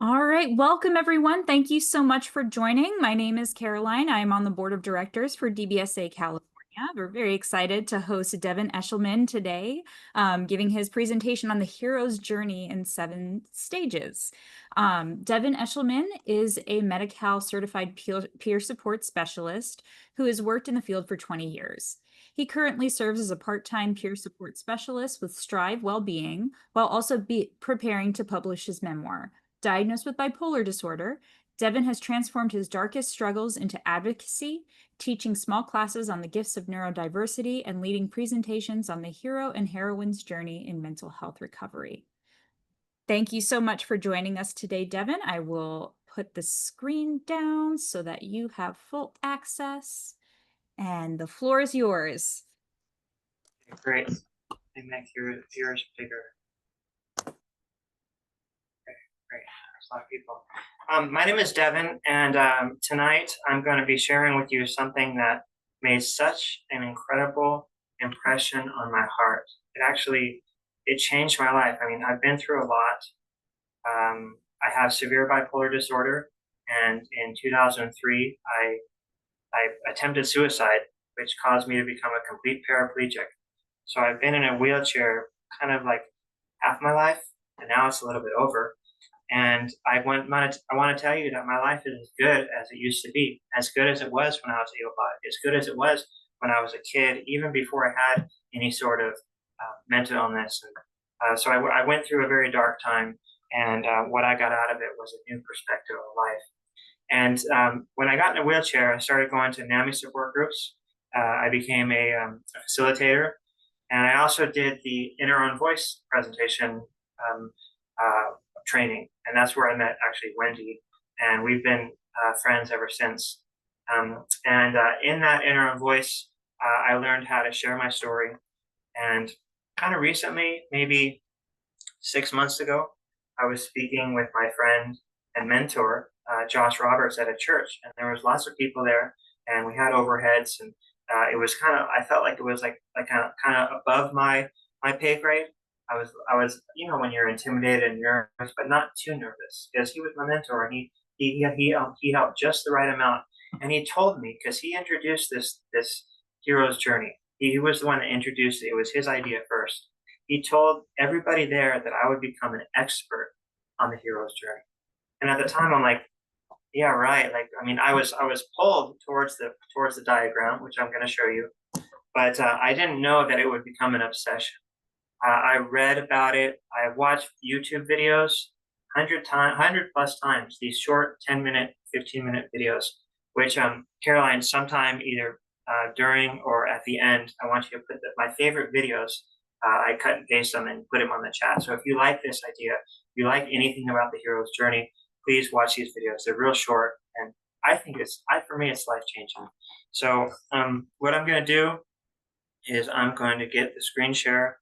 All right, welcome everyone. Thank you so much for joining. My name is Caroline. I am on the board of directors for DBSA California. We're very excited to host Devin Eshelman today, giving his presentation on the hero's journey in 7 stages. Devin Eshelman is a Medi-Cal certified peer support specialist who has worked in the field for 20 years. He currently serves as a part-time peer support specialist with Strive Wellbeing, while also preparing to publish his memoir. Diagnosed with bipolar disorder, Devin has transformed his darkest struggles into advocacy, teaching small classes on the gifts of neurodiversity and leading presentations on the hero and heroine's journey in mental health recovery. Thank you so much for joining us today, Devin. I will put the screen down so that you have full access, and the floor is yours. Great. I think that here is bigger. Great. There's a lot of people. My name is Devin, and tonight I'm going to be sharing with you something that made such an incredible impression on my heart. It changed my life. I mean, I've been through a lot. I have severe bipolar disorder, and in 2003, I attempted suicide, which caused me to become a complete paraplegic. So I've been in a wheelchair kind of like half my life, and now it's a little bit over. And I want to tell you that my life is as good as it used to be, as good as it was when I was able-bodied, as good as it was when I was a kid, even before I had any sort of mental illness. And so I went through a very dark time, and what I got out of it was a new perspective of life. And when I got in a wheelchair, I started going to NAMI support groups. I became a facilitator, and I also did the Inner Own Voice presentation training, and that's where I met actually Wendy, and we've been friends ever since. In that Inner Own Voice, I learned how to share my story. And kind of recently, maybe 6 months ago, I was speaking with my friend and mentor, Josh Roberts, at a church, and there was lots of people there, and we had overheads, and it was I felt like it was like kind of above my pay grade. I was, when you're intimidated and nervous, but not too nervous, because he was my mentor, and he helped just the right amount. And he told me, because he introduced this hero's journey. He was the one that introduced it. It was his idea first. He told everybody there that I would become an expert on the hero's journey. And at the time, I'm like, yeah, right. Like, I mean, I was pulled towards the diagram, which I'm going to show you, but I didn't know that it would become an obsession. I read about it. I watched YouTube videos 100 plus times, these short 10-minute, 15-minute videos, which Caroline, sometime either during or at the end, I want you to put my favorite videos. I cut and paste them and put them on the chat. So if you like this idea, if you like anything about the hero's journey, please watch these videos. They're real short, and I think for me, it's life-changing. So what I'm going to do is I'm going to get the screen share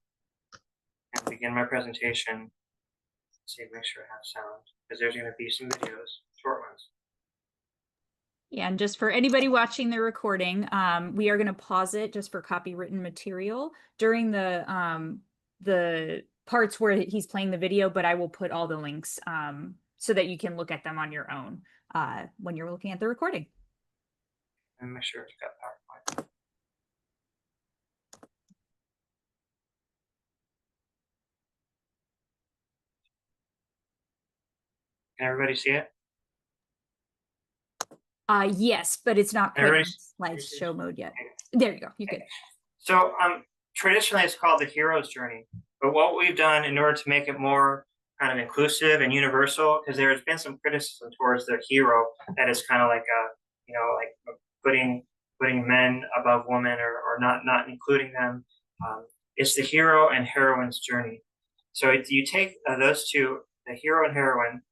and begin my presentation. Let's see, make sure I have sound, because there's going to be some videos, short ones. Yeah, and just for anybody watching the recording, we are going to pause it just for copywritten material during the parts where he's playing the video, but I will put all the links so that you can look at them on your own when you're looking at the recording. And make sure it's got PowerPoint. Can everybody see it? Yes, but it's not quite in slideshow mode yet. There you go. You good. So traditionally it's called the hero's journey, but what we've done in order to make it more kind of inclusive and universal, because there's been some criticism towards the hero that is kind of like putting men above women or not including them. It's the hero and heroine's journey. So you take those two, the hero and heroine,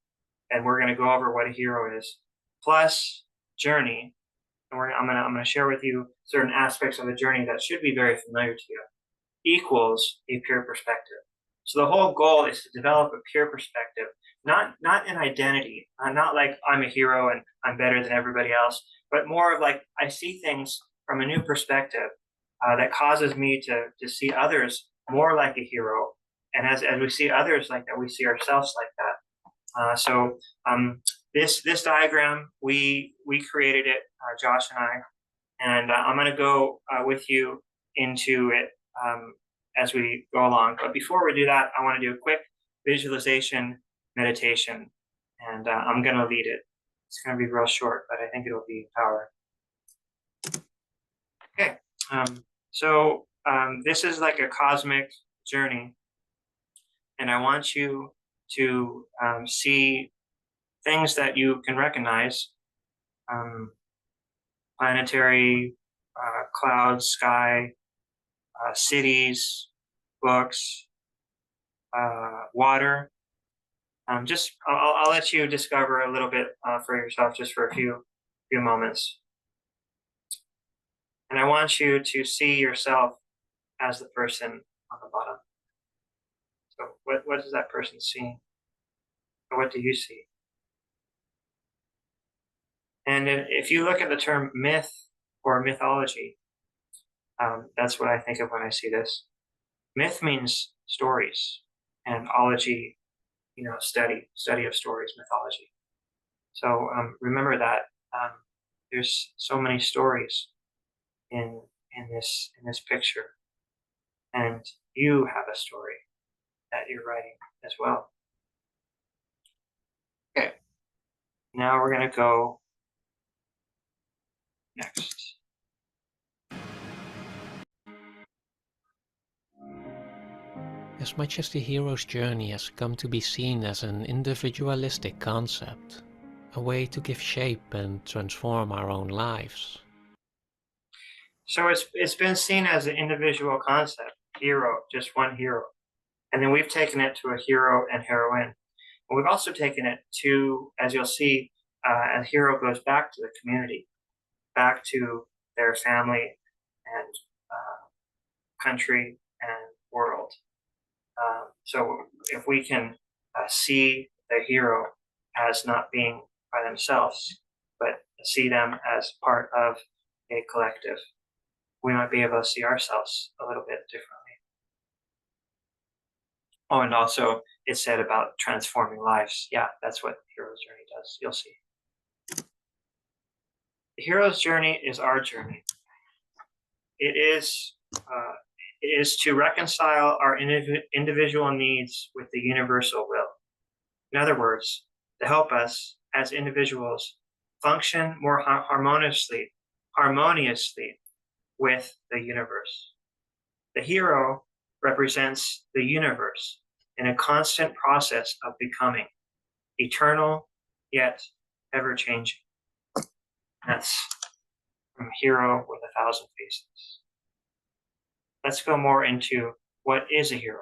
and we're going to go over what a hero is, plus journey, and I'm going to share with you certain aspects of the journey that should be very familiar to you, equals a peer perspective. So the whole goal is to develop a peer perspective, not an identity, not like I'm a hero and I'm better than everybody else, but more of like I see things from a new perspective that causes me to see others more like a hero. And as we see others like that, we see ourselves like that. So this diagram, we created it, Josh and I, and I'm going to go with you into it as we go along. But before we do that, I want to do a quick visualization meditation, and I'm going to lead it. It's going to be real short, but I think it'll be empowering. Okay, this is like a cosmic journey, and I want you to see things that you can recognize, planetary, clouds, sky, cities, books, water. I'll let you discover a little bit for yourself, just for a few moments. And I want you to see yourself as the person on the bottom. So what does that person see? Or what do you see? And if you look at the term myth or mythology, that's what I think of when I see this. Myth means stories, and ology, study of stories, mythology. So remember that there's so many stories in this picture, and you have a story that you're writing as well. Okay, now we're gonna go next. As much as the hero's journey has come to be seen as an individualistic concept, a way to give shape and transform our own lives. So it's been seen as an individual concept, hero, just one hero. And then we've taken it to a hero and heroine. And we've also taken it to, as you'll see, a hero goes back to the community, back to their family and country and world. So if we can see the hero as not being by themselves, but see them as part of a collective, we might be able to see ourselves a little bit differently. Oh, and also it said about transforming lives. Yeah, that's what the hero's journey does. You'll see. The hero's journey is our journey. It is to reconcile our individual needs with the universal will. In other words, to help us as individuals function more harmoniously with the universe. The hero represents the universe in a constant process of becoming, eternal yet ever-changing. That's from Hero with 1,000 Faces. Let's go more into what is a hero.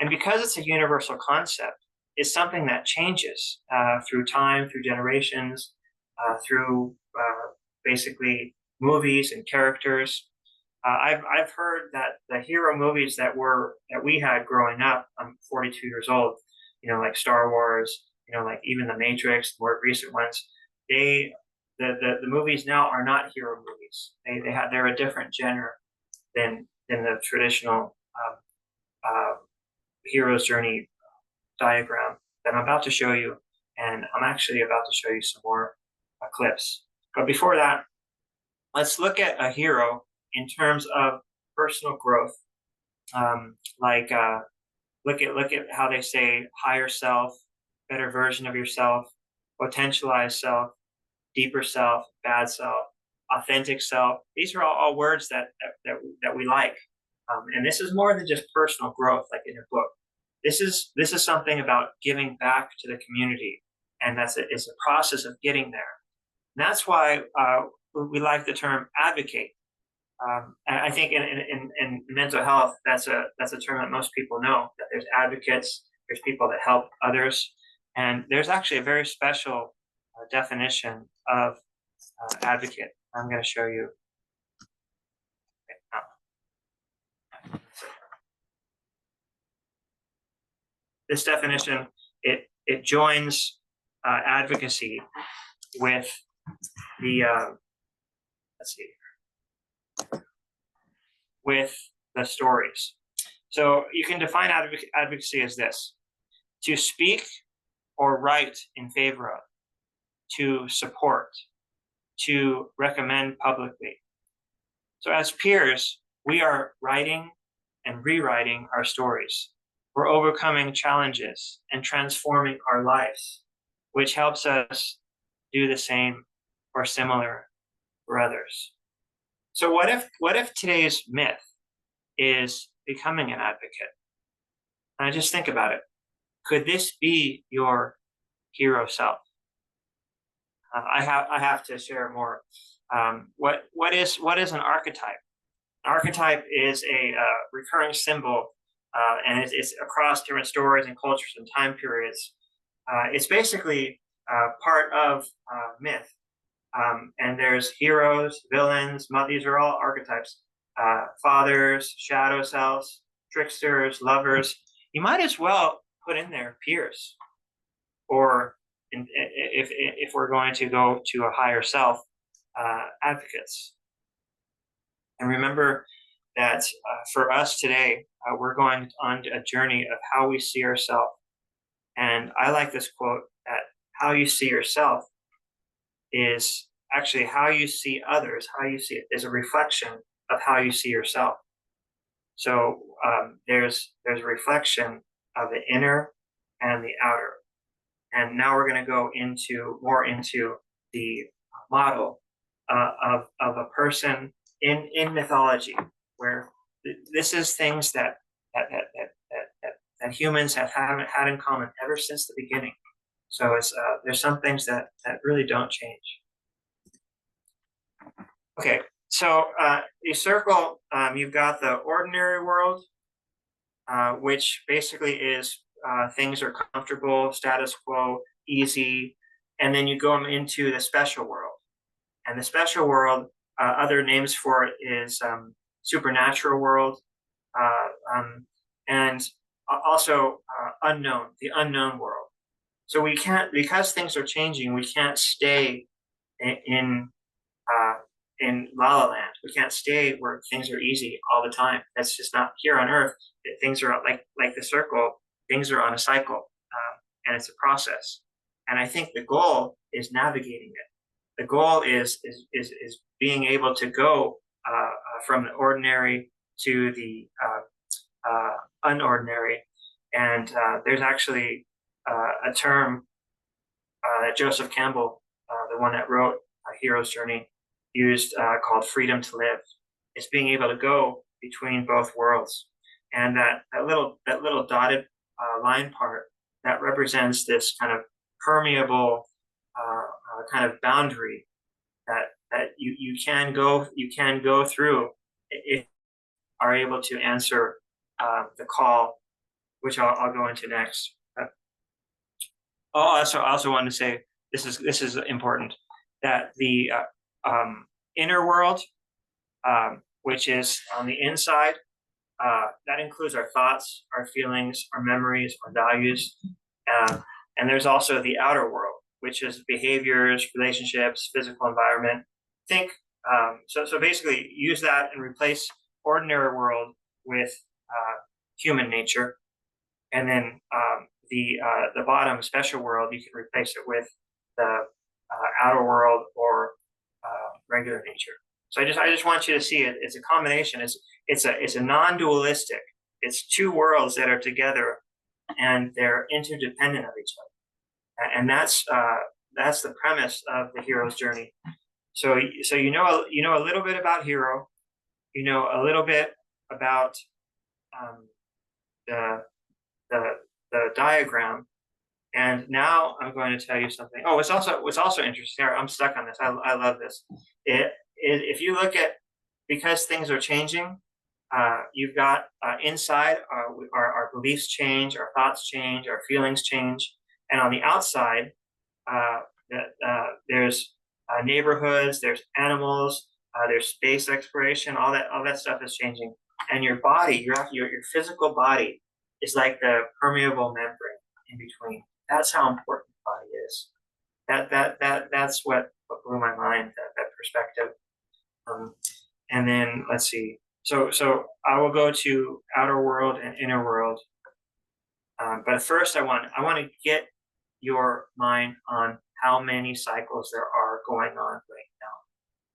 And because it's a universal concept, it's something that changes through time, through generations, through basically movies and characters. I've heard that the hero movies that we had growing up, I'm 42 years old, like Star Wars, like even The Matrix, the more recent ones, the movies now are not hero movies. They're a different genre than the traditional hero's journey diagram that I'm about to show you, and I'm actually about to show you some more clips. But before that, let's look at a hero in terms of personal growth. Look at how they say higher self, better version of yourself, potentialized self, deeper self, bad self, authentic self. These are all words that we like. And this is more than just personal growth, like in your book. This is something about giving back to the community, and it's a process of getting there. And that's why we like the term advocate. And I think in mental health, that's a term that most people know, that there's advocates, there's people that help others, and there's actually a very special definition of advocate. I'm going to show you. This definition, it joins advocacy with the with the stories. So you can define advocacy as this: to speak or write in favor of, to support, to recommend publicly. So as peers, we are writing and rewriting our stories. We're overcoming challenges and transforming our lives, which helps us do the same or similar for others. So what if today's myth is becoming an advocate? And I just think about it. Could this be your hero self? I have to share more. What is an archetype? An archetype is a recurring symbol, and it's across different stories and cultures and time periods. It's basically part of myth. And there's heroes, villains. These are all archetypes. Fathers, shadow selves, tricksters, lovers. You might as well put in there peers, or if we're going to go to a higher self, advocates. And remember that for us today, we're going on a journey of how we see ourselves. And I like this quote that how you see yourself is actually how you see others, how you see it is a reflection of how you see yourself. So there's a reflection of the inner and the outer. And now we're going to go more into the model of a person in mythology, where this is things that humans haven't had in common ever since the beginning. So there's some things that really don't change. Okay, so you circle. You've got the ordinary world, which basically is things are comfortable, status quo, easy, and then you go into the special world. And the special world, other names for it is supernatural world, and also unknown, the unknown world. So we can't, because things are changing, we can't stay in La La Land. We can't stay where things are easy all the time. That's just not here on Earth. Things are like the circle. Things are on a cycle, and it's a process. And I think the goal is navigating it. The goal is being able to go from the ordinary to the unordinary. And there's actually a term that Joseph Campbell, the one that wrote A Hero's Journey, used called freedom to live. It's being able to go between both worlds. And that little dotted line part, that represents this kind of permeable kind of boundary that you can go through if you are able to answer the call, which I'll go into next. I also want to say this is important, that the inner world, which is on the inside, that includes our thoughts, our feelings, our memories, our values, and there's also the outer world, which is behaviors, relationships, physical environment. Think so basically use that and replace ordinary world with human nature, and then the bottom special world, you can replace it with the outer world or regular nature. So I just want you to see it. It's a combination. It's a non-dualistic. It's two worlds that are together, and they're interdependent of each other. And that's the premise of the hero's journey. So you know a little bit about hero. You know a little bit about the diagram. And now I'm going to tell you something. Oh, what's also interesting. I'm stuck on this. I love this. If you look at, because things are changing, you've got inside our beliefs change, our thoughts change, our feelings change, and on the outside, there's neighborhoods, there's animals, there's space exploration. All that stuff is changing, and your body, your physical body, is like the permeable membrane in between. That's how important the body is. That's what blew my mind, that perspective. And then let's see. So I will go to outer world and inner world. But first, I want to get your mind on how many cycles there are going on right now.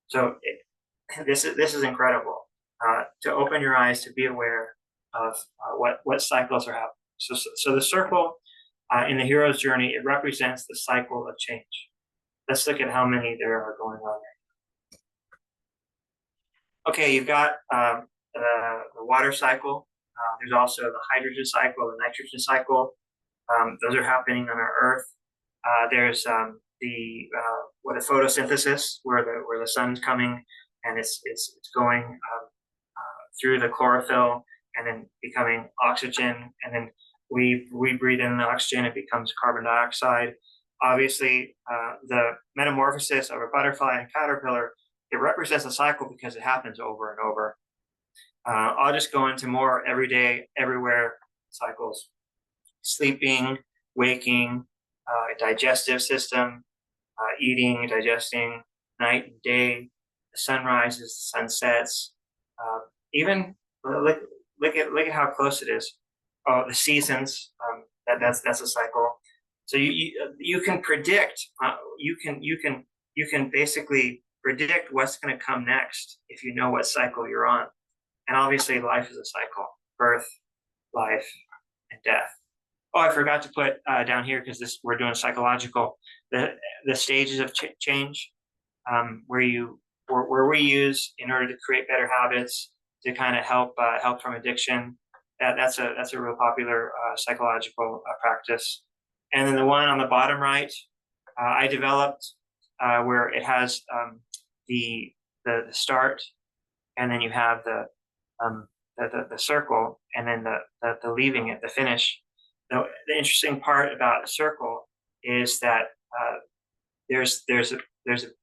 So this is incredible. To open your eyes, to be aware of what cycles are happening. So the circle in the hero's journey, it represents the cycle of change. Let's look at how many there are going on there. Okay, you've got the water cycle. There's also the hydrogen cycle, the nitrogen cycle. Those are happening on our Earth. There's the photosynthesis, where the sun's coming and it's going through the chlorophyll and then becoming oxygen, and then we breathe in the oxygen, it becomes carbon dioxide. Obviously, the metamorphosis of a butterfly and caterpillar, it represents a cycle because it happens over and over. I'll just go into more everyday, everywhere cycles: sleeping, waking, digestive system, eating, digesting, night and day, the sun rises, the sun sets. Even look at how close it is. Oh, the seasons. That's a cycle. So you can predict. You can basically predict what's going to come next if you know what cycle you're on. And obviously, life is a cycle: birth, life, and death. Oh, I forgot to put down here, because we're doing psychological. The stages of change, where we use in order to create better habits, to kind of help from addiction. That's a real popular psychological practice. And then the one on the bottom right, I developed, where it has the start, and then you have the circle, and then the leaving it, the finish. The interesting part about a circle is that there's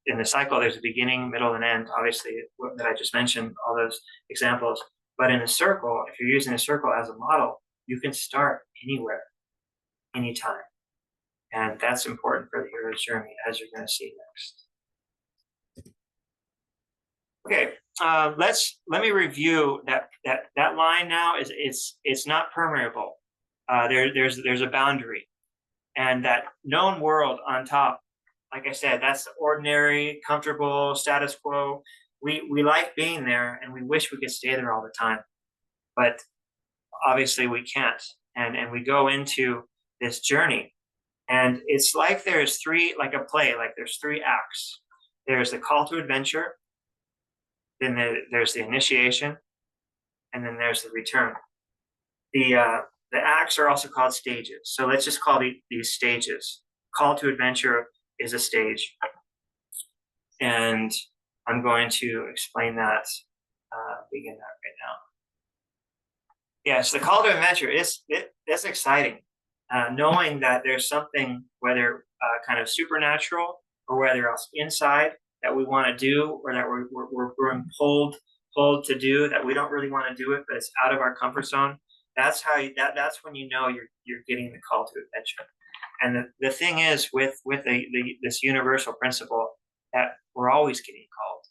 in the cycle, there's a beginning, middle, and end. Obviously, that I just mentioned, all those examples. But in a circle, if you're using a circle as a model, you can start anywhere, anytime, and that's important for the hero's journey, as you're going to see next. Okay, let me review that line now. It's not permeable. There's a boundary, and that known world on top, like I said, that's ordinary, comfortable, status quo. We like being there, and we wish we could stay there all the time, but obviously we can't. And we go into this journey, and it's like there's three, like a play, like there's three acts. There's the call to adventure, then there's the initiation, and then there's the return. The acts are also called stages. So let's just call these stages. Call to adventure is a stage, and I'm going to explain that, begin that right now. Yes, the call to adventure that's exciting. Knowing that there's something, whether kind of supernatural or whether else inside, that we want to do, or that we're being pulled to do, that we don't really want to do it, but it's out of our comfort zone. That's that's when you know you're getting the call to adventure. And the thing is, with this universal principle, that we're always getting called.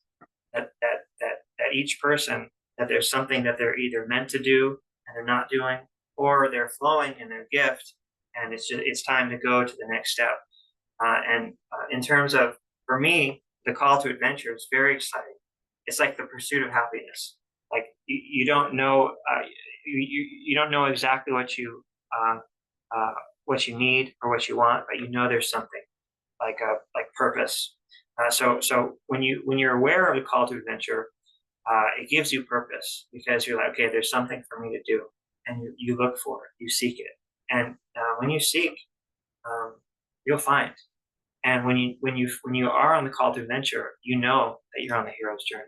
That each person, that there's something that they're either meant to do and they're not doing, or they're flowing in their gift, and it's time to go to the next step. In terms of, for me, the call to adventure is very exciting. It's like the pursuit of happiness. Like you don't know, you don't know exactly what you need or what you want, but you know there's something like purpose. So when you're aware of the call to adventure, it gives you purpose, because you're like, okay, there's something for me to do, and you look for it, you seek it, and when you seek, you'll find. And when you are on the call to adventure, you know that you're on the hero's journey.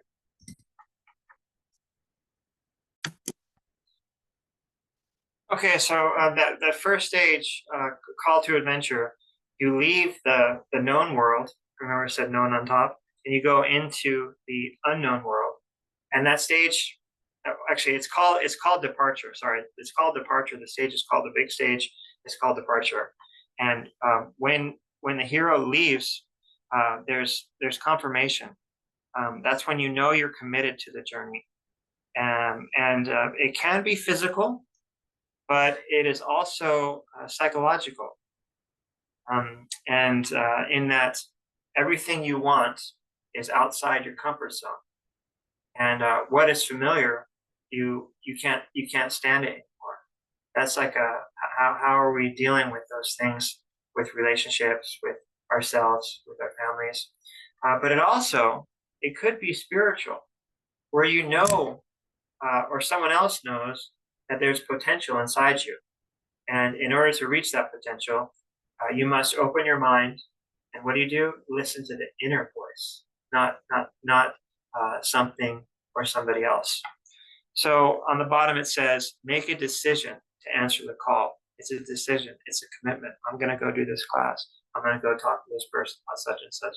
Okay, so that first stage, call to adventure, you leave the known world. Remember, I said known on top, and you go into the unknown world. And that stage, actually, it's called departure. Sorry, it's called departure. The stage is called the big stage. It's called departure. And when the hero leaves, there's confirmation. That's when you know you're committed to the journey. And it can be physical. but it is also psychological. And in that everything you want is outside your comfort zone, and what is familiar, you can't stand it anymore. That's like how are we dealing with those things, with relationships, with ourselves, with our families? But it could be spiritual, where or someone else knows that there's potential inside you, and in order to reach that potential, you must open your mind. And what do? Listen to the inner voice, not something or somebody else. So on the bottom it says, make a decision to answer the call. It's a decision. It's a commitment. I'm going to go do this class. I'm going to go talk to this person about such and such.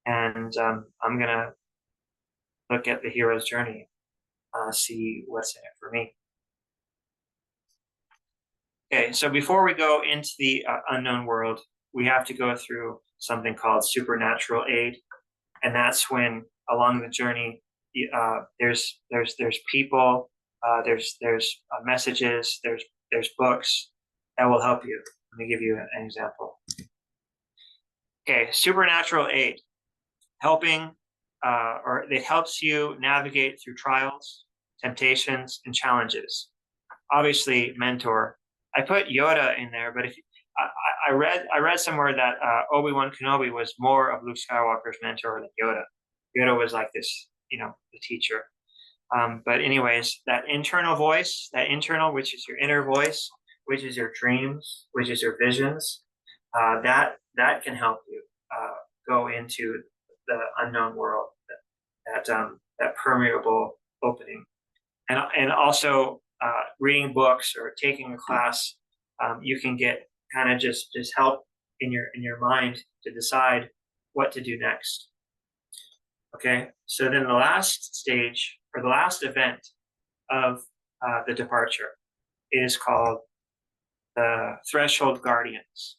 And I'm going to look at the hero's journey, see what's in it for me. Okay, so before we go into the unknown world, we have to go through something called supernatural aid, and that's when along the journey, there's people, there's messages, there's books that will help you. Let me give you an example. Okay, supernatural aid, helping, or it helps you navigate through trials, temptations, and challenges. Obviously, mentor. I put Yoda in there, but if I read somewhere that Obi-Wan Kenobi was more of Luke Skywalker's mentor than Yoda. Yoda was like this, the teacher. But anyways, that internal voice, which is your inner voice, which is your dreams, which is your visions, that can help you go into the unknown world, that permeable opening, and also reading books or taking a class, you can get kind of just help in your mind to decide what to do next. Okay, so then the last stage, or the last event of the departure, is called the Threshold Guardians,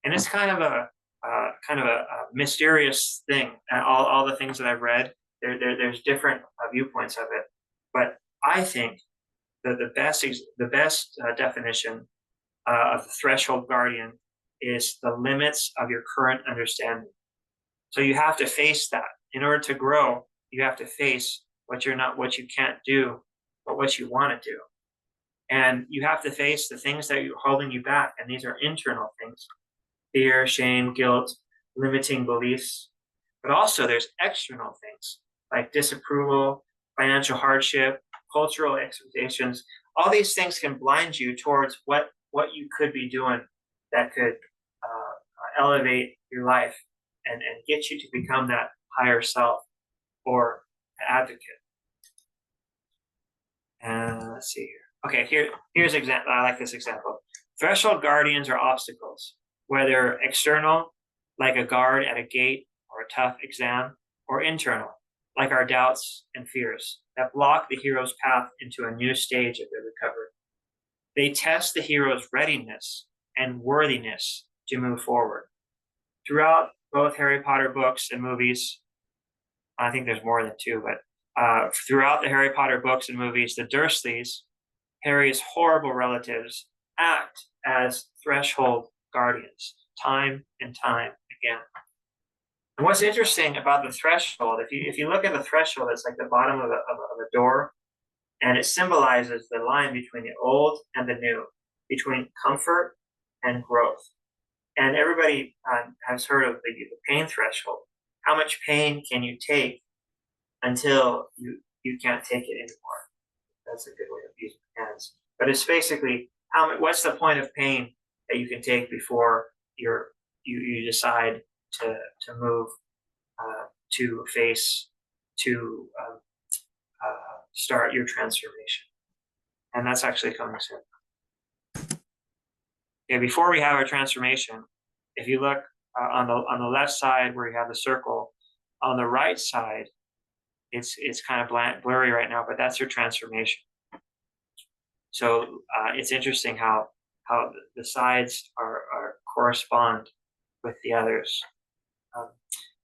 and it's kind of a mysterious thing. And all the things that I've read, there's different viewpoints of it, but I think that the best definition of the Threshold Guardian is the limits of your current understanding. So you have to face that. In order to grow, you have to face what you can't do, but what you want to do. And you have to face the things that are holding you back. And these are internal things: fear, shame, guilt, limiting beliefs. But also there's external things like disapproval, financial hardship, cultural expectations. All these things can blind you towards what you could be doing that could elevate your life and get you to become that higher self or advocate. And let's see here. Okay, here's example. I like this example. Threshold guardians are obstacles, whether external, like a guard at a gate or a tough exam, or internal, like our doubts and fears that block the hero's path into a new stage of their recovery. They test the hero's readiness and worthiness to move forward. Throughout both Harry Potter books and movies, I think there's more than two, but throughout the Harry Potter books and movies, the Dursleys, Harry's horrible relatives, act as threshold guardians time and time again. And what's interesting about the threshold, if you look at the threshold, it's like the bottom of a door, and it symbolizes the line between the old and the new, between comfort and growth. And everybody has heard of the pain threshold. How much pain can you take until you can't take it anymore? That's a good way of using hands. But it's basically what's the point of pain that you can take before you decide to move to face to start your transformation. And that's actually coming soon. Okay, before we have our transformation, if you look on the left side where you have the circle, on the right side, it's kind of blurry right now, but that's your transformation. So it's interesting how the sides are correspond with the others.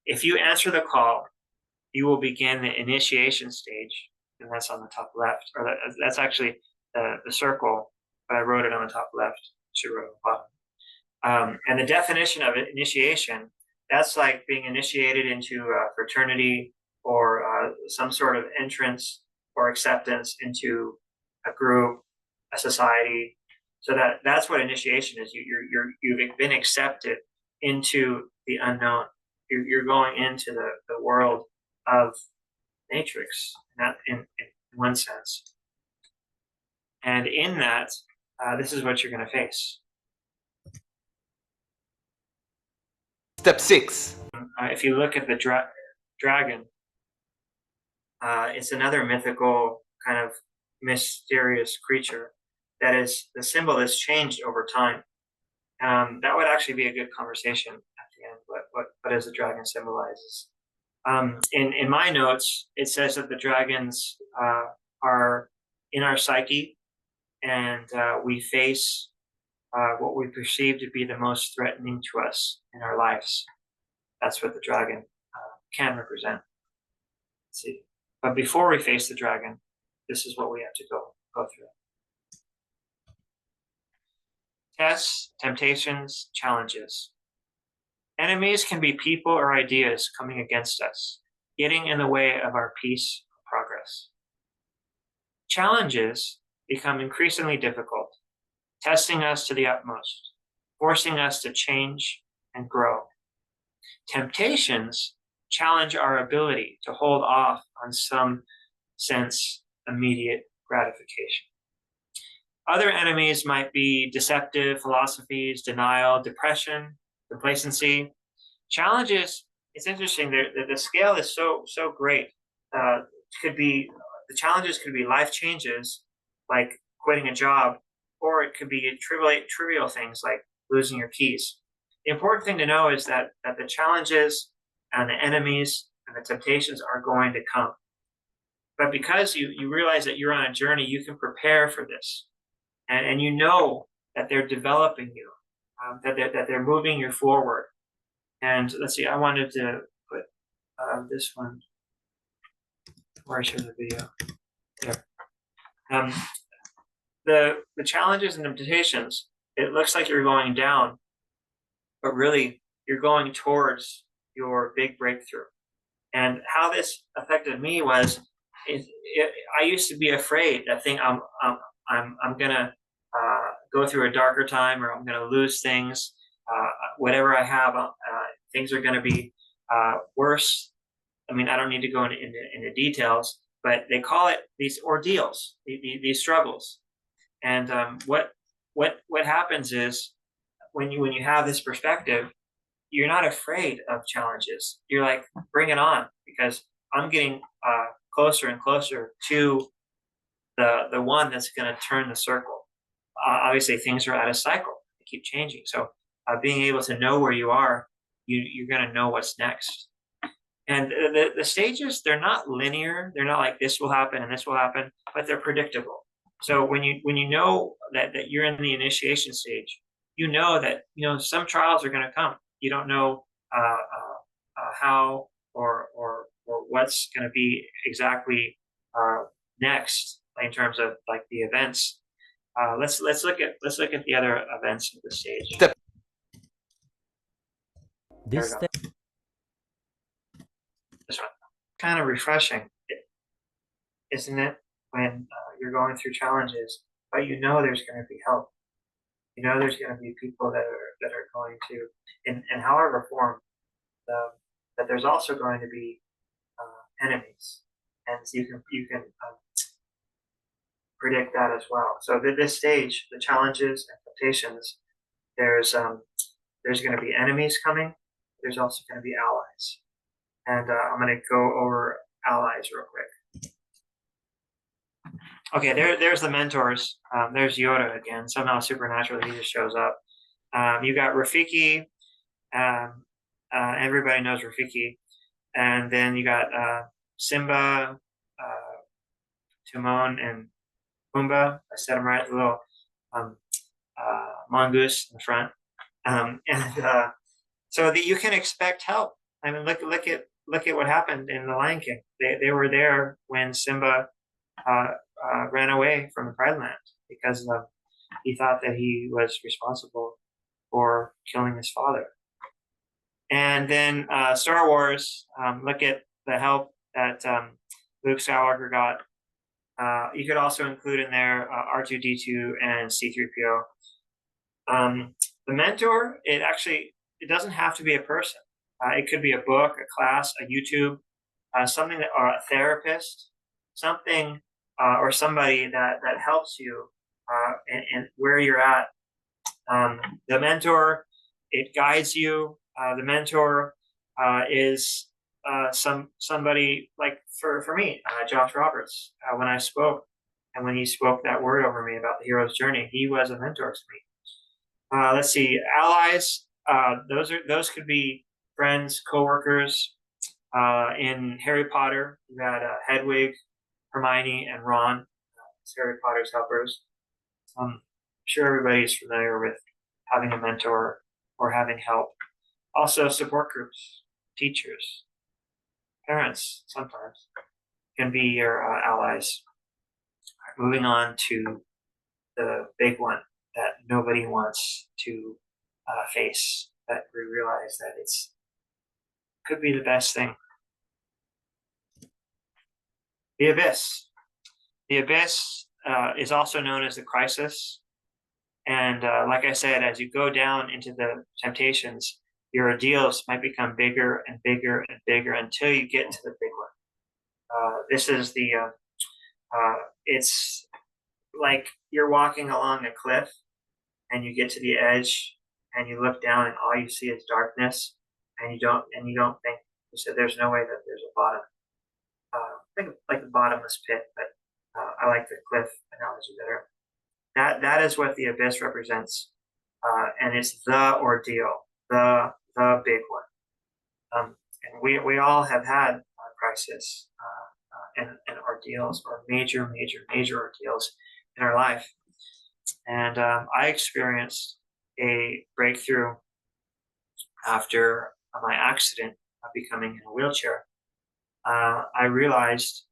If you answer the call, you will begin the initiation stage, and that's on the top left, or that's actually the circle, but I wrote it on the top left. Should wrote it on the bottom. And the definition of initiation, that's like being initiated into a fraternity or some sort of entrance or acceptance into a group, a society. So that's what initiation is. You've been accepted into the unknown. You're going into the world of matrix, not in one sense. And in that, this is what you're going to face. Step 6. If you look at the dragon, it's another mythical kind of mysterious creature that is the symbol that's changed over time. That would actually be a good conversation at the end. What does the dragon symbolizes? In my notes, it says that the dragons are in our psyche, and we face what we perceive to be the most threatening to us in our lives. That's what the dragon can represent. Let's see. But before we face the dragon, this is what we have to go through. Tests, temptations, challenges. Enemies can be people or ideas coming against us, getting in the way of our peace or progress. Challenges become increasingly difficult, testing us to the utmost, forcing us to change and grow. Temptations challenge our ability to hold off on some sense immediate gratification. Other enemies might be deceptive philosophies, denial, depression, complacency. Challenges, it's interesting, the scale is so great. The challenges could be life changes, like quitting a job, or it could be trivial things like losing your keys. The important thing to know is that the challenges and the enemies and the temptations are going to come. But because you realize that you're on a journey, you can prepare for this. And you know that they're developing you, that they're moving you forward. And let's see, I wanted to put this one, where I showed the video. There. The challenges and temptations, it looks like you're going down, but really you're going towards your big breakthrough. And how this affected me was, I used to be afraid that I'm gonna go through a darker time, or I'm gonna lose things. Whatever I have, things are gonna be worse. I mean, I don't need to go into details, but they call it these ordeals, these struggles. And what happens is, when you have this perspective, you're not afraid of challenges. You're like, bring it on, because I'm getting closer and closer to the one that's going to turn the circle. Obviously, things are at a cycle; they keep changing. So, being able to know where you are, you're going to know what's next. And the stages, they're not linear. They're not like this will happen and this will happen, but they're predictable. So when you know that you're in the initiation stage, you know that some trials are going to come. You don't know how or what's going to be exactly next in terms of like the events. Let's look at the other events of the stage. This one, kind of refreshing, isn't it? When you're going through challenges, but there's going to be help. There's going to be people that are going to, in however form, that there's also going to be enemies, and so you can predict that as well. So this stage, the challenges and temptations, there's going to be enemies coming. There's also going to be allies, and I'm going to go over allies real quick. Okay, there's the mentors. There's Yoda again. Somehow supernaturally he just shows up. You got Rafiki. Everybody knows Rafiki. And then you got Simba, Timon, and Pumbaa. I said them right. The little mongoose in the front. So that you can expect help. I mean, look at what happened in The Lion King. They were there when Simba ran away from the Pride Land because he thought that he was responsible for killing his father. And then Star Wars, look at the help that Luke Skywalker got. You could also include in there R2-D2 and C-3PO. The mentor, it doesn't have to be a person. It could be a book, a class, a YouTube, something that, or a therapist, something or somebody that helps you and where you're at. The mentor, it guides you. The mentor is somebody like for me, Josh Roberts. When I spoke and when he spoke that word over me about the hero's journey, he was a mentor to me. Let's see, allies. Those could be friends, coworkers. In Harry Potter, you had Hedwig, Hermione, and Ron, Harry Potter's helpers. I'm sure everybody's familiar with having a mentor or having help. Also, support groups, teachers, parents sometimes can be your allies. Moving on to the big one that nobody wants to face, that we realize that it's could be the best thing. The abyss. The abyss is also known as the crisis. And like I said, as you go down into the temptations, your ordeals might become bigger and bigger and bigger until you get to the big one. This is it's like you're walking along a cliff and you get to the edge and you look down and all you see is darkness and you don't think, you said there's no way that there's a bottom. Think of like the bottomless pit, but I like the cliff analogy better. That is what the abyss represents, and it's the ordeal, the big one. And we all have had a crisis and ordeals, or major ordeals in our life. And I experienced a breakthrough after my accident of becoming in a wheelchair. I realized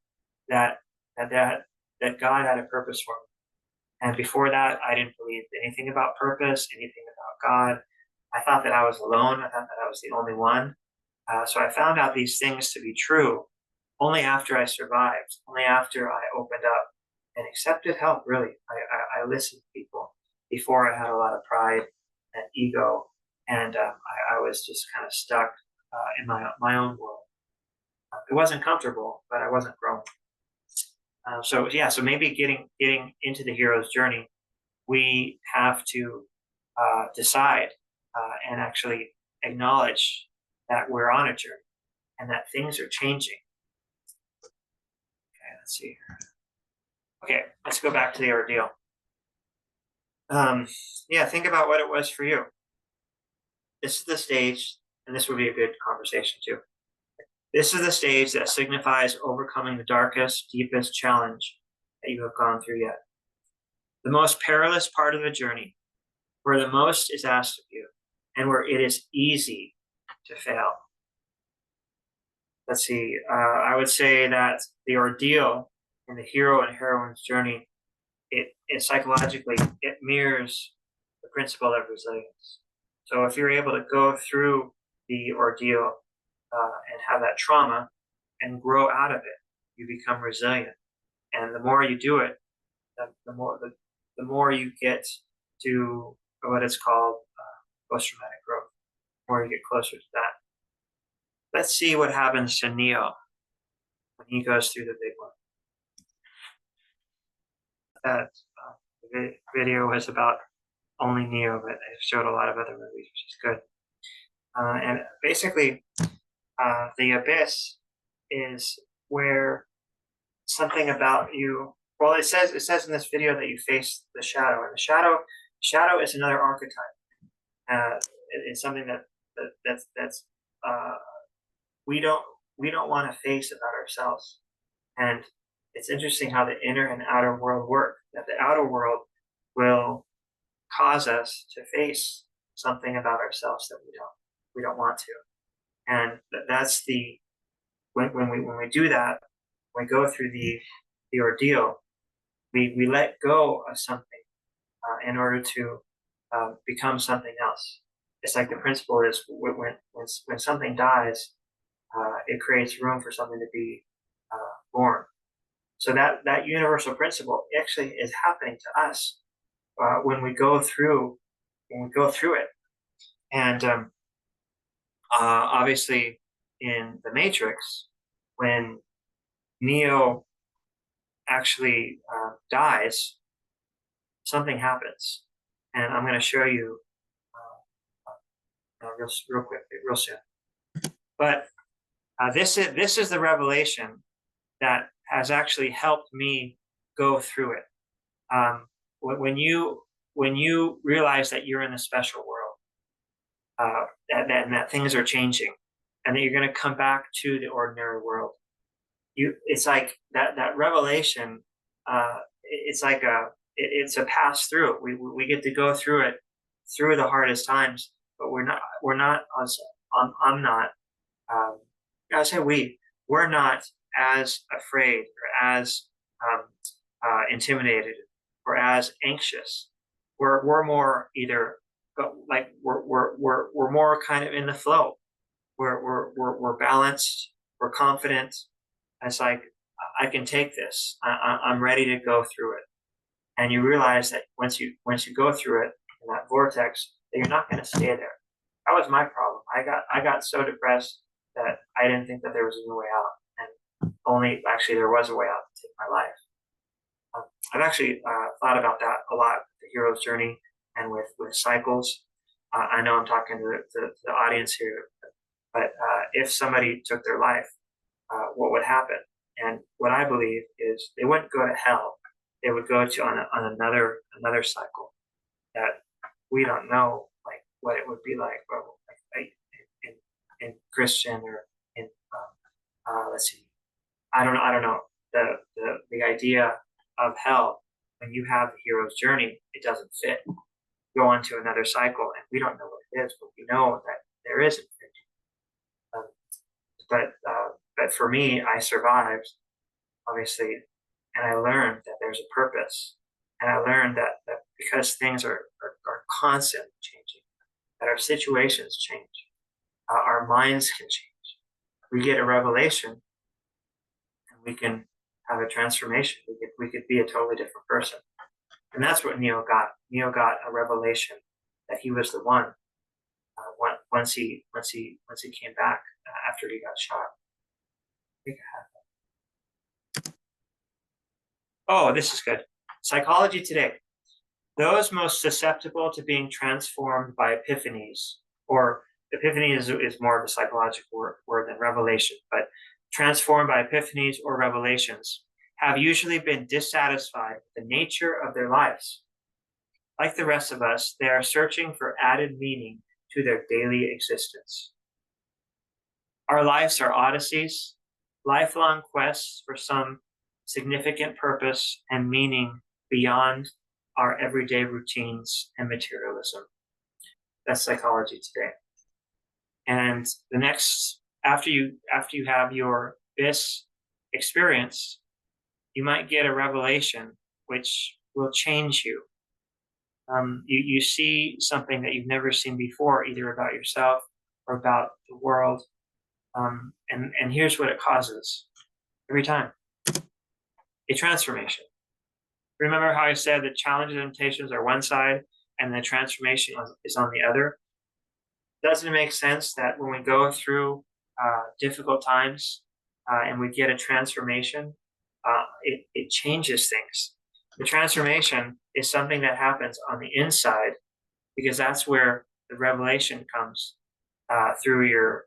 that God had a purpose for me. And before that, I didn't believe anything about purpose, anything about God. I thought that I was alone. I thought that I was the only one. So I found out these things to be true only after I survived, only after I opened up and accepted help, really. I listened to people. Before, I had a lot of pride and ego, and I was just kind of stuck in my own world. It wasn't comfortable, but I wasn't growing. So maybe getting into the hero's journey, we have to decide and actually acknowledge that we're on a journey and that things are changing. Okay, let's see here. Okay, let's go back to the ordeal. Think about what it was for you. This is the stage, and this would be a good conversation too. This is the stage that signifies overcoming the darkest, deepest challenge that you have gone through yet. The most perilous part of the journey, where the most is asked of you, and where it is easy to fail. Let's see, I would say that the ordeal in the hero and heroine's journey, it psychologically, it mirrors the principle of resilience. So if you're able to go through the ordeal and have that trauma and grow out of it, you become resilient. And the more you do it, the more you get to what is called post-traumatic growth, the more you get closer to that. Let's see what happens to Neo when he goes through the big one. That video was about only Neo, but it showed a lot of other movies, which is good. And basically, the abyss is where something about you. Well, it says in this video that you face the shadow, and the shadow is another archetype. It's something that's we don't want to face about ourselves. And it's interesting how the inner and outer world work. That the outer world will cause us to face something about ourselves that we don't want to. And that's when we do that, when we go through the ordeal, we let go of something in order to become something else. It's like the principle is when something dies, it creates room for something to be born. So that universal principle actually is happening to us when we go through it. And obviously, in the Matrix, when Neo actually dies, something happens, and I'm going to show you real quick, real soon. But this is the revelation that has actually helped me go through it. When you realize that you're in a special world, and that things are changing, and that you're going to come back to the ordinary world, it's like that revelation. It's like it's a pass through. We get to go through it, through the hardest times, but we're not. I'm not. I say we're not as afraid or as intimidated or as anxious. We're more either like we're more kind of in the flow. We're balanced. We're confident. It's like I can take this. I'm ready to go through it. And you realize that once you go through it in that vortex, that you're not going to stay there. That was my problem. I got so depressed that I didn't think that there was a new way out, and only actually there was a way out to take my life. I've actually thought about that a lot, the hero's journey, and with cycles. I know I'm talking to the audience here, but if somebody took their life, what would happen? And what I believe is they wouldn't go to hell; they would go to on another cycle that we don't know, like what it would be like, but like in Christian or in let's see, I don't know the idea of hell. When you have the hero's journey, it doesn't fit. Go on to another cycle, and we don't know what it is, but we know that there is infinity. But for me, I survived, obviously, and I learned that there's a purpose, and I learned that because things are constantly changing, that our situations change, our minds can change. We get a revelation, and we can have a transformation. We could be a totally different person, and that's what Neo got. Neo got a revelation that he was the one. Once he came back after he got shot. Oh, this is good. Psychology today. Those most susceptible to being transformed by epiphanies, or epiphany is more of a psychological word than revelation, but transformed by epiphanies or revelations, have usually been dissatisfied with the nature of their lives. Like the rest of us, they are searching for added meaning to their daily existence. Our lives are odysseys, lifelong quests for some significant purpose and meaning beyond our everyday routines and materialism. That's psychology today. And the next, after you have your this experience, you might get a revelation which will change you. You see something that you've never seen before, either about yourself or about the world. And here's what it causes every time: a transformation. Remember how I said that challenges and temptations are one side and the transformation is on the other? Doesn't it make sense that when we go through difficult times and we get a transformation, it changes things? The transformation is something that happens on the inside, because that's where the revelation comes through your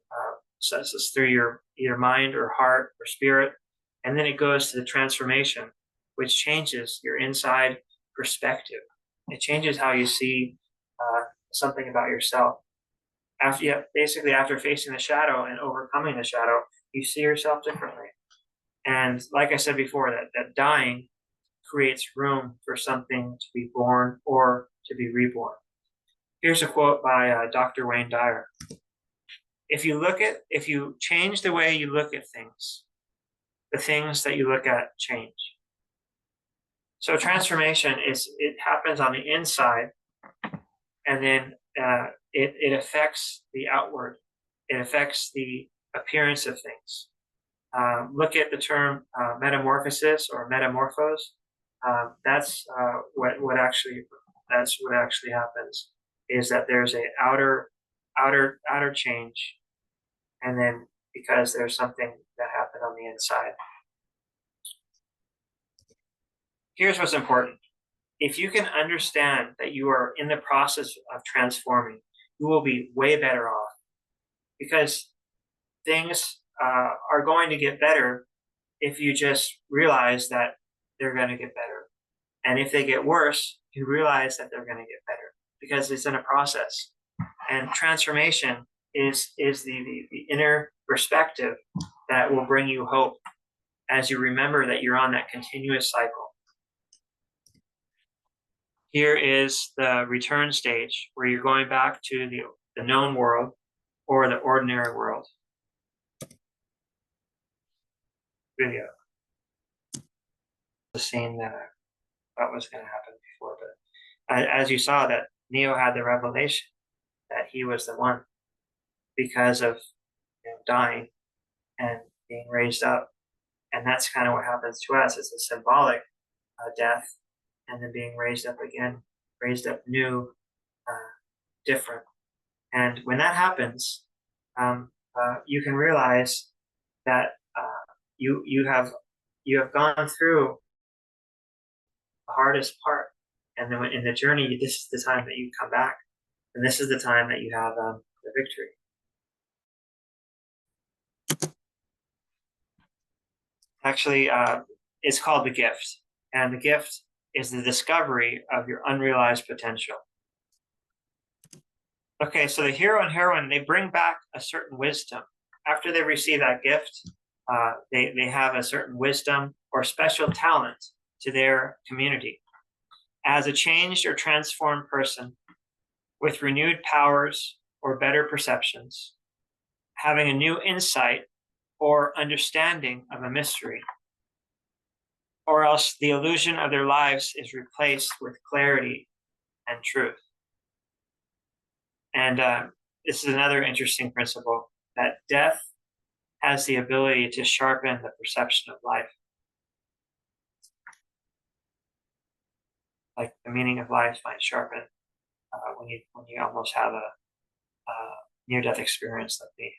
either mind or heart or spirit, and then it goes to the transformation, which changes your inside perspective. It changes how you see something about yourself. After facing the shadow and overcoming the shadow, you see yourself differently. And like I said before, that dying creates room for something to be born or to be reborn. Here's a quote by Dr. Wayne Dyer. If you change the way you look at things, the things that you look at change. So transformation it happens on the inside, and then it affects the outward. It affects the appearance of things. Look at the term metamorphosis or metamorphose. That's what actually happens, is that there's a outer change, and then because there's something that happened on the inside. Here's what's important. If you can understand that you are in the process of transforming, you will be way better off, because things are going to get better if you just realize that they're going to get better. And if they get worse, you realize that they're going to get better, because it's in a process. And transformation is the inner perspective that will bring you hope as you remember that you're on that continuous cycle. Here is the return stage, where you're going back to the known world or the ordinary world. Video. The scene that I thought was going to happen before, but as you saw, that Neo had the revelation that he was the one, because of dying and being raised up. And that's kind of what happens to us. It's a symbolic death, and then being raised up again, raised up new, different. And when that happens, you can realize that you have gone through the hardest part, and then in the journey, this is the time that you come back, and this is the time that you have the victory. Actually, it's called the gift, and the gift is the discovery of your unrealized potential. Okay, so the hero and heroine, they bring back a certain wisdom. After they receive that gift, they have a certain wisdom or special talent to their community. As a changed or transformed person with renewed powers or better perceptions, having a new insight or understanding of a mystery, or else the illusion of their lives is replaced with clarity and truth. And this is another interesting principle, that death has the ability to sharpen the perception of life. Like the meaning of life might sharpen when you almost have a near-death experience like me.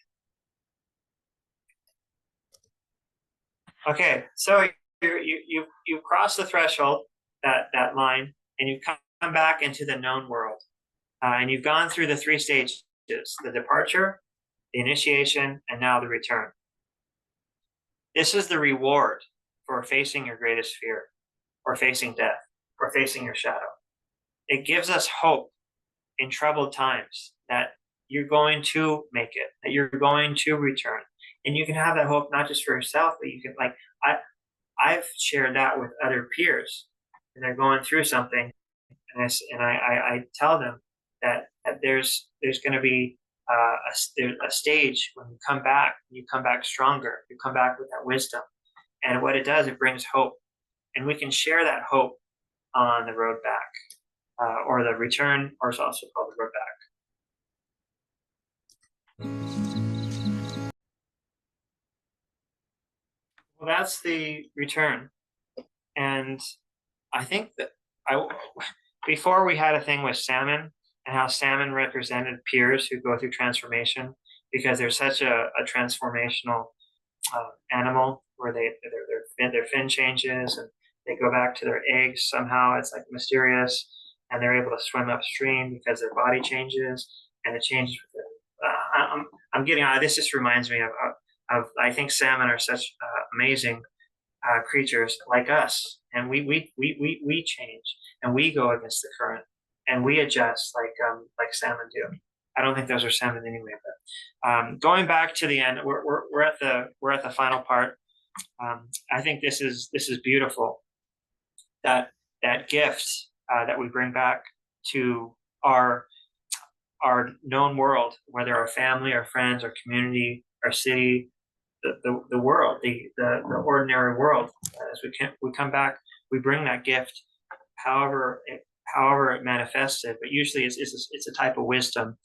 Okay, so you cross the threshold, that line, and you come back into the known world, and you've gone through the 3 stages: the departure, the initiation, and now the return. This is the reward for facing your greatest fear, or facing death, or facing your shadow. It gives us hope in troubled times that you're going to make it, that you're going to return. And you can have that hope not just for yourself, but you can, like, I've shared that with other peers, and they're going through something, and I tell them that there's going to be a stage when you come back stronger, you come back with that wisdom. And what it does, it brings hope. And we can share that hope on the road back, or the return, or it's also called the road back. Well, that's the return. And I think that before we had a thing with salmon, and how salmon represented peers who go through transformation, because they're such a transformational animal, where their fin changes and they go back to their eggs somehow. It's like mysterious, and they're able to swim upstream because their body changes, and it changes with it. I'm getting this just reminds me of I think salmon are such amazing creatures like us, and we change, and we go against the current, and we adjust like salmon do. I don't think those are salmon anyway, but going back to the end, we're at the final part. I think this is beautiful, that gift that we bring back to our known world, whether our family, our friends, our community, our city, the world, the ordinary world. As we come back, we bring that gift, however it manifests it, but usually it's a type of wisdom.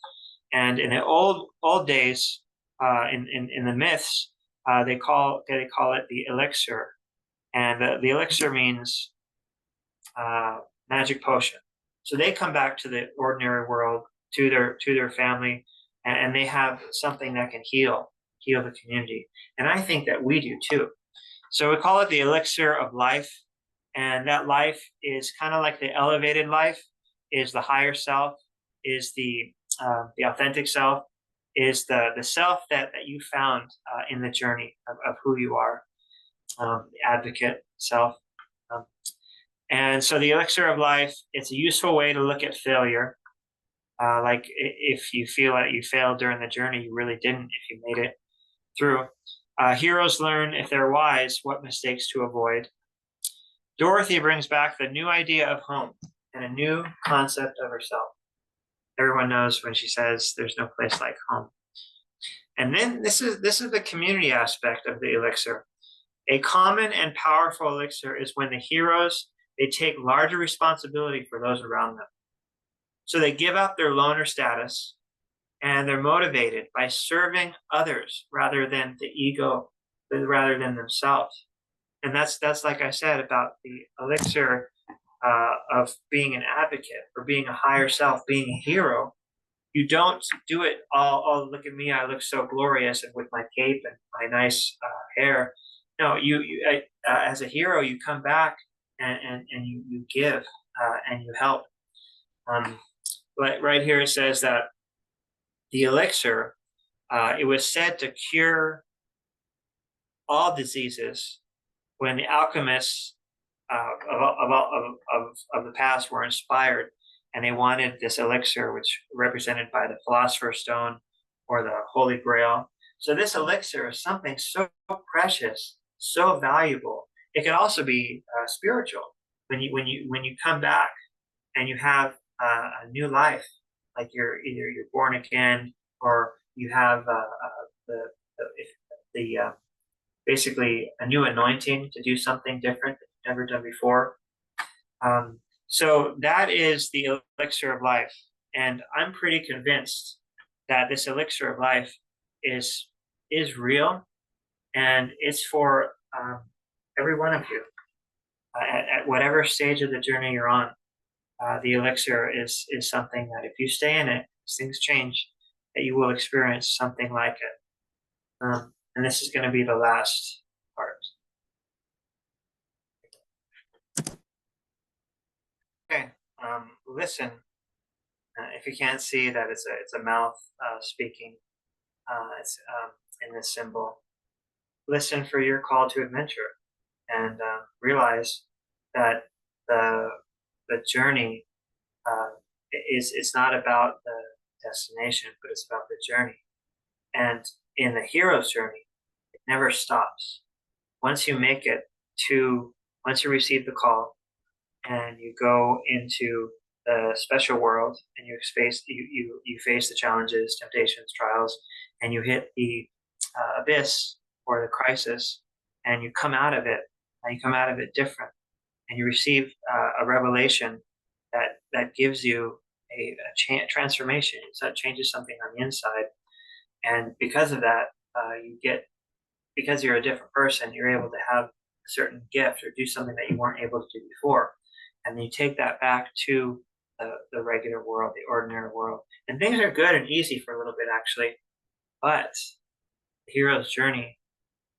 And in the old days, in the myths, they call it the elixir, and the elixir means magic potion. So they come back to the ordinary world, to their family, and they have something that can heal the community. And I think that we do too. So we call it the elixir of life, and that life is kind of like the elevated life, is the higher self, is the authentic self, is the self that you found in the journey of who you are, the advocate self. And so the elixir of life, it's a useful way to look at failure. Like if you feel that you failed during the journey, you really didn't if you made it through. Heroes learn, if they're wise, what mistakes to avoid. Dorothy brings back the new idea of home and a new concept of herself. Everyone knows when she says there's no place like home. And then this is the community aspect of the elixir. A common and powerful elixir is when the heroes, they take larger responsibility for those around them. So they give up their loner status, and they're motivated by serving others rather than the ego, rather than themselves. And that's like I said about the elixir of being an advocate or being a higher self, being a hero. You don't do it all. Oh, look at me! I look so glorious, and with my cape and my nice hair. No, you as a hero, you come back and you give and you help. But right here it says that the elixir, it was said to cure all diseases when the alchemists of the past were inspired, and they wanted this elixir, which represented by the philosopher's stone or the Holy Grail. So this elixir is something so precious, so valuable. It can also be spiritual. When you come back and you have a new life, like you're born again, or you have the basically a new anointing to do something different that you've never done before. So that is the elixir of life, and I'm pretty convinced that this elixir of life is real, and it's for every one of you at whatever stage of the journey you're on. The elixir is something that if you stay in it, as things change, that you will experience something like it. And this is going to be the last part. Okay, listen. If you can't see that it's a mouth speaking, it's in this symbol. Listen for your call to adventure, and realize that the journey it's not about the destination, but it's about the journey. And in the hero's journey, it never stops. Once you make it once you receive the call, and you go into the special world, and you face the challenges, temptations, trials, and you hit the abyss or the crisis, and you come out of it, and you come out of it different, and you receive a revelation that gives you a transformation. So that changes something on the inside, and because of that, because you're a different person, you're able to have a certain gift or do something that you weren't able to do before, and then you take that back to the regular world, the ordinary world, and things are good and easy for a little bit actually, but the hero's journey,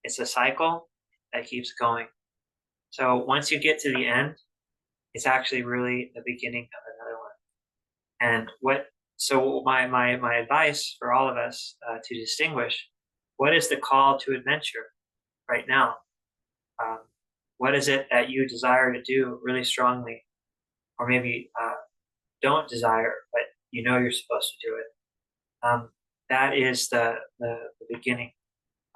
it's a cycle that keeps going. So once you get to the end, it's actually really the beginning of another one. And so my advice for all of us to distinguish, what is the call to adventure right now? What is it that you desire to do really strongly, or maybe don't desire, but you know you're supposed to do it? That is the beginning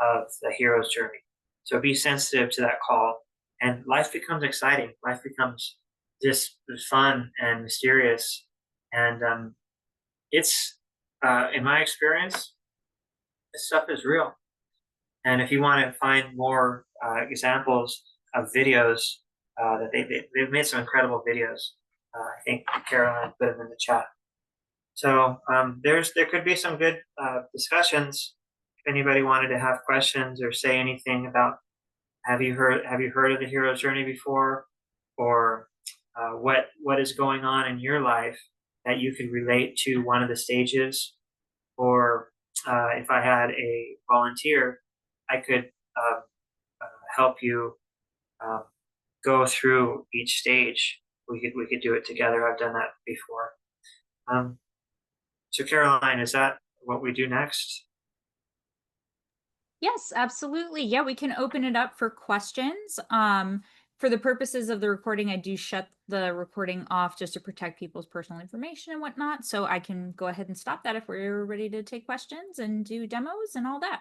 of the hero's journey. So be sensitive to that call, and life becomes exciting. Life becomes just fun and mysterious, and it's in my experience, this stuff is real. And if you want to find more examples of videos that they've made some incredible videos. I think Caroline put them in the chat. So there could be some good discussions. If anybody wanted to have questions or say anything about, have you heard of the hero's journey before, or what is going on in your life that you could relate to one of the stages, or if I had a volunteer, I could help you uh, go through each stage. We could do it together. I've done that before. So Caroline, is that what we do next? Yes, absolutely. Yeah, we can open it up for questions. For the purposes of the recording, I do shut the recording off just to protect people's personal information and whatnot. So I can go ahead and stop that if we're ready to take questions and do demos and all that.